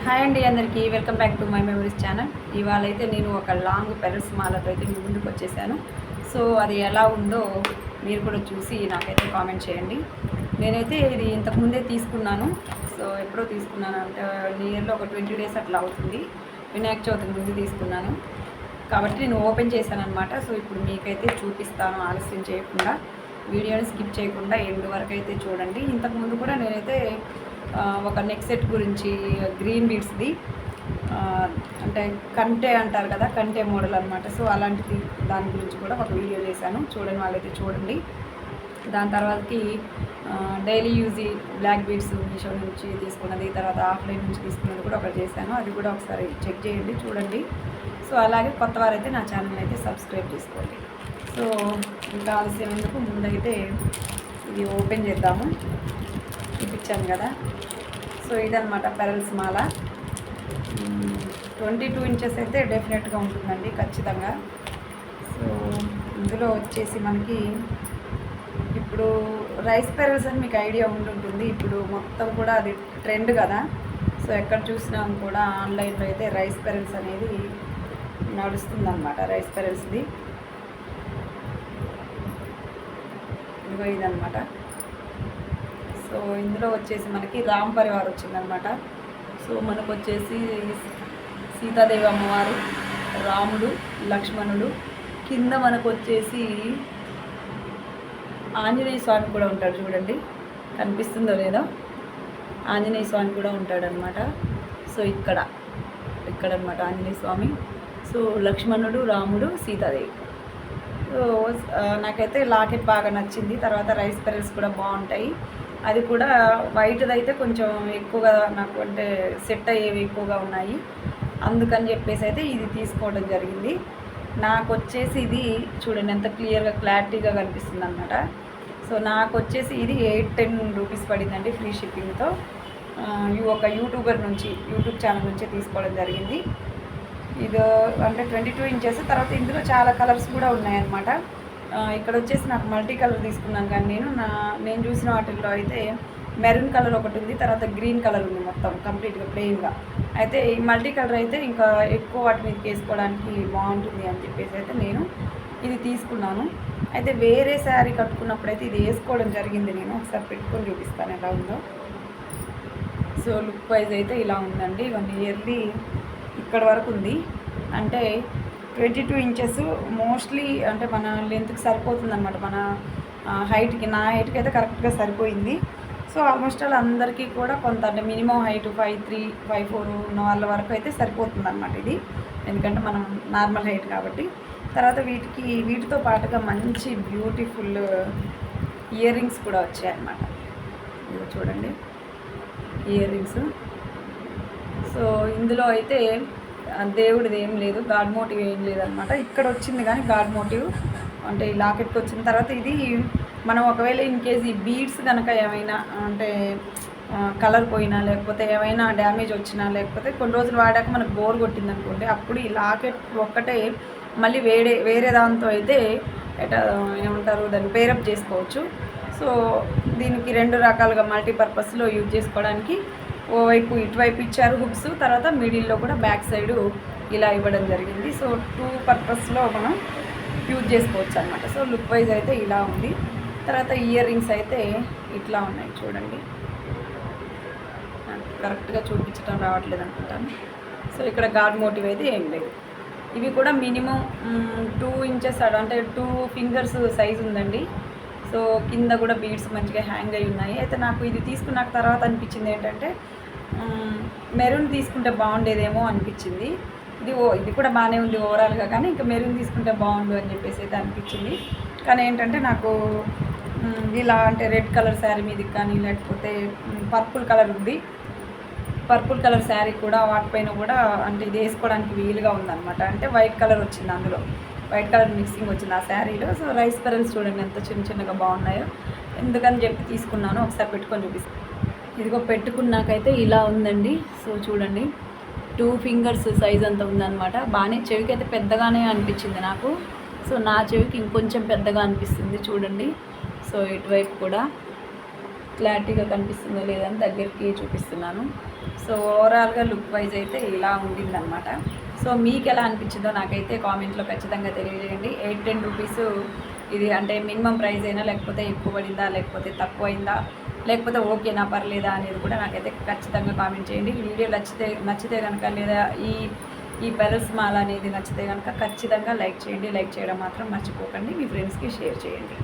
Hi అండి, అందరికీ welcome back to my memories channel. ఇవాళ అయితే నేను ఒక లాంగ్ పెరల్స్ మాలతో అయితే మీ ముందుకు వచ్చేసాను. సో అది ఎలా ఉందో మీరు కూడా చూసి నాకైతే కామెంట్ చేయండి. నేనైతే ఇది ఇంతకుముందే తీసుకున్నాను. సో ఎప్పుడో తీసుకున్నాను అంటే నియర్లో ఒక 20 డేస్ అట్లా అవుతుంది. వినాయక చవితి ముందు తీసుకున్నాను కాబట్టి నేను ఓపెన్ చేశాను అనమాట. సో ఇప్పుడు మీకైతే చూపిస్తాను ఆలస్యం చేయకుండా. వీడియోని స్కిప్ చేయకుండా ఎండ్ వరకు అయితే చూడండి. ఇంతకుముందు కూడా నేనైతే ఒక నెక్ సెట్ గురించి గ్రీన్ బీడ్స్ది అంటే కంటే అంటారు కదా, కంటే మోడల్ అనమాట. సో అలాంటిది దాని గురించి కూడా ఒక వీడియో చేశాను, చూడండి వాళ్ళైతే చూడండి. దాని తర్వాతకి daily use black beads Meesho నుంచి తీసుకున్నది, తర్వాత ఆఫ్లైన్ నుంచి తీసుకున్నది కూడా ఒకటి చేశాను. అది కూడా ఒకసారి చెక్ చేయండి, చూడండి. సో అలాగే కొత్త వారైతే నా ఛానల్ అయితే సబ్స్క్రైబ్ చేసుకోండి. సో ఇంకా ఆలస్యం ఎందుకు, ముందైతే ఇది ఓపెన్ చేద్దాము. చూపించాను కదా. సో ఇదనమాట పెరల్స్ మాల. 22 ఇంచెస్ అయితే డెఫినెట్గా ఉంటుందండి ఖచ్చితంగా. సో ఇందులో వచ్చేసి మనకి ఇప్పుడు రైస్ పెరల్స్ అని మీకు ఐడియా ఉంటుంటుంది. ఇప్పుడు మొత్తం కూడా అది ట్రెండ్ కదా. సో ఎక్కడ చూసినా కూడా ఆన్లైన్లో అయితే రైస్ పెరల్స్ అనేది నడుస్తుందన్నమాట. రైస్ పెరల్స్ది ఇదిగో ఇదనమాట. సో ఇందులో వచ్చేసి మనకి రామ్ పరివార్ వచ్చిందనమాట. సో మనకు వచ్చేసి సీతాదేవి అమ్మవారు, రాముడు, లక్ష్మణుడు, కింద మనకు వచ్చేసి ఆంజనేయ స్వామి కూడా ఉంటాడు, చూడండి కనిపిస్తుందో లేదో. ఆంజనేయ స్వామి కూడా ఉంటాడనమాట. సో ఇక్కడనమాట ఆంజనేయ స్వామి. సో లక్ష్మణుడు, రాముడు, సీతాదేవి. సో నాకైతే లాకెట్ బాగా నచ్చింది. తర్వాత రైస్ పెరల్స్ కూడా బాగుంటాయి. అది కూడా వైట్ది అయితే కొంచెం ఎక్కువగా నాకు అంటే సెట్ అయ్యేవి ఎక్కువగా ఉన్నాయి. అందుకని చెప్పేసి అయితే ఇది తీసుకోవడం జరిగింది. నాకు వచ్చేసి ఇది చూడండి ఎంత క్లియర్గా క్లారిటీగా కనిపిస్తుంది అనమాట. సో నాకు వచ్చేసి ఇది 810 రూపీస్ పడిందండి ఫ్రీ షిప్పింగ్తో. ఒక యూట్యూబర్ నుంచి, యూట్యూబ్ ఛానల్ నుంచి తీసుకోవడం జరిగింది. ఇది అంటే 22 ఇంచెస్. తర్వాత ఇందులో చాలా కలర్స్ కూడా ఉన్నాయన్నమాట. ఇక్కడ వచ్చేసి నాకు మల్టీ కలర్ తీసుకున్నాను, కానీ నేను చూసిన వాటిల్లో అయితే మెరూన్ కలర్ ఒకటి ఉంది, తర్వాత గ్రీన్ కలర్ ఉంది, మొత్తం కంప్లీట్గా ప్లెయిన్గా. అయితే ఈ మల్టీ కలర్ అయితే ఇంకా ఎక్కువ వాటి మీదకి వేసుకోవడానికి బాగుంటుంది అని చెప్పేసి అయితే నేను ఇది తీసుకున్నాను. అయితే వేరే శారీ కట్టుకున్నప్పుడు అయితే ఇది వేసుకోవడం జరిగింది. నేను ఒకసారి పెట్టుకొని చూపిస్తాను ఎలా ఉందో. సో లుక్ వైజ్ అయితే ఇలా ఉందండి. 1 ఇయర్లీ ఇక్కడ వరకు ఉంది. అంటే 22 ఇంచెస్ మోస్ట్లీ అంటే మన లెంత్కి సరిపోతుంది అనమాట. మన హైట్కి, నా హైట్కి అయితే కరెక్ట్గా సరిపోయింది. సో ఆల్మోస్ట్ ఆల్ అందరికీ కూడా కొంత అంటే మినిమం హైట్ 5'3", 5'4" ఉన్న వాళ్ళ వరకు అయితే సరిపోతుంది అనమాట ఇది, ఎందుకంటే మనం నార్మల్ హైట్ కాబట్టి. తర్వాత వీటితో పాటుగా మంచి బ్యూటిఫుల్ ఇయర్ రింగ్స్ కూడా వచ్చాయన్నమాట. ఇది చూడండి ఇయర్ రింగ్స్. సో ఇందులో అయితే దేవుడిది ఏం లేదు, గాడ్ మోటివ్ ఏం లేదనమాట. ఇక్కడ వచ్చింది కానీ గాడ్ మోటివ్ అంటే ఈ లాకెట్కి వచ్చిన తర్వాత ఇది మనం ఒకవేళ ఇన్ కేస్ ఈ బీడ్స్ కనుక ఏమైనా అంటే కలర్ పోయినా, లేకపోతే ఏమైనా డ్యామేజ్ వచ్చినా, లేకపోతే కొన్ని రోజులు వాడాక మనకు బోర్ కొట్టింది అనుకోండి, అప్పుడు ఈ లాకెట్ ఒక్కటే మళ్ళీ వేరే దాంతో అయితే ఏమంటారు దాన్ని పేరప్ చేసుకోవచ్చు. సో దీనికి 2 రకాలుగా మల్టీపర్పస్లో యూజ్ చేసుకోవడానికి ఓవైపు ఇటువైపు ఇచ్చారు హుక్స్, తర్వాత మిడిల్లో కూడా బ్యాక్ సైడు ఇలా ఇవ్వడం జరిగింది. సో 2 పర్పస్లో మనం యూజ్ చేసుకోవచ్చు అనమాట. సో లుక్ వైజ్ అయితే ఇలా ఉంది. తర్వాత ఇయర్ రింగ్స్ అయితే ఇట్లా ఉన్నాయి, చూడండి. కరెక్ట్గా చూపించడం రావట్లేదు అనుకుంటాను. సో ఇక్కడ గాడ్ మోటివ్ అయితే ఏం లేదు. ఇవి కూడా మినిమం 2 ఇంచెస్ అంటే 2 ఫింగర్స్ సైజు ఉందండి. సో కింద కూడా బీడ్స్ మంచిగా హ్యాంగ్ అయి ఉన్నాయి. అయితే నాకు ఇది తీసుకున్న తర్వాత అనిపించింది ఏంటంటే మెరూన్ తీసుకుంటే బాగుండేదేమో అనిపించింది. ఇది కూడా బాగానే ఉంది ఓవరాల్గా, కానీ ఇంకా మెరూన్ తీసుకుంటే బాగుండు అని చెప్పేసి అయితే అనిపించింది. కానీ ఏంటంటే నాకు ఇలా అంటే రెడ్ కలర్ శారీ మీదకి కానీ, లేకపోతే పర్పుల్ కలర్ ఉంది, పర్పుల్ కలర్ శారీ కూడా వాటిపైన కూడా అంటే ఇది వేసుకోవడానికి వీలుగా ఉందన్నమాట. అంటే వైట్ కలర్ వచ్చింది, అందులో వైట్ కలర్ మిక్సింగ్ వచ్చింది ఆ శారీలో. సో రైస్ పెరల్స్ చూడండి ఎంత చిన్నగా బాగున్నాయో. ఎందుకని చెప్పి తీసుకున్నాను, ఒకసారి పెట్టుకొని చూపిస్తాను. ఇదిగో పెట్టుకున్నాకైతే ఇలా ఉందండి. సో చూడండి 2 ఫింగర్స్ సైజ్ అంత ఉందన్నమాట. బాగానే చెవికి అయితే పెద్దగానే అనిపించింది నాకు. సో నా చెవికి ఇంకొంచెం పెద్దగా అనిపిస్తుంది చూడండి. సో ఇటువైపు కూడా క్లారిటీగా కనిపిస్తుందో లేదని దగ్గరికి చూపిస్తున్నాను. సో ఓవరాల్గా లుక్ వైజ్ అయితే ఇలా ఉండిందనమాట. సో మీకు ఎలా అనిపించిందో నాకైతే కామెంట్లో ఖచ్చితంగా తెలియజేయండి. 8-10 రూపీస్ ఇది అంటే మినిమం ప్రైస్ అయినా, లేకపోతే ఎక్కువ పడిందా, లేకపోతే తక్కువ అయిందా, లేకపోతే ఓకేనా పర్లేదా అనేది కూడా నాకైతే ఖచ్చితంగా కామెంట్ చేయండి. వీడియో నచ్చితే కనుక, లేదా ఈ పెరల్స్ మాల అనేది నచ్చితే కనుక ఖచ్చితంగా లైక్ చేయండి. లైక్ చేయడం మాత్రం మర్చిపోకండి. మీ ఫ్రెండ్స్కి షేర్ చేయండి.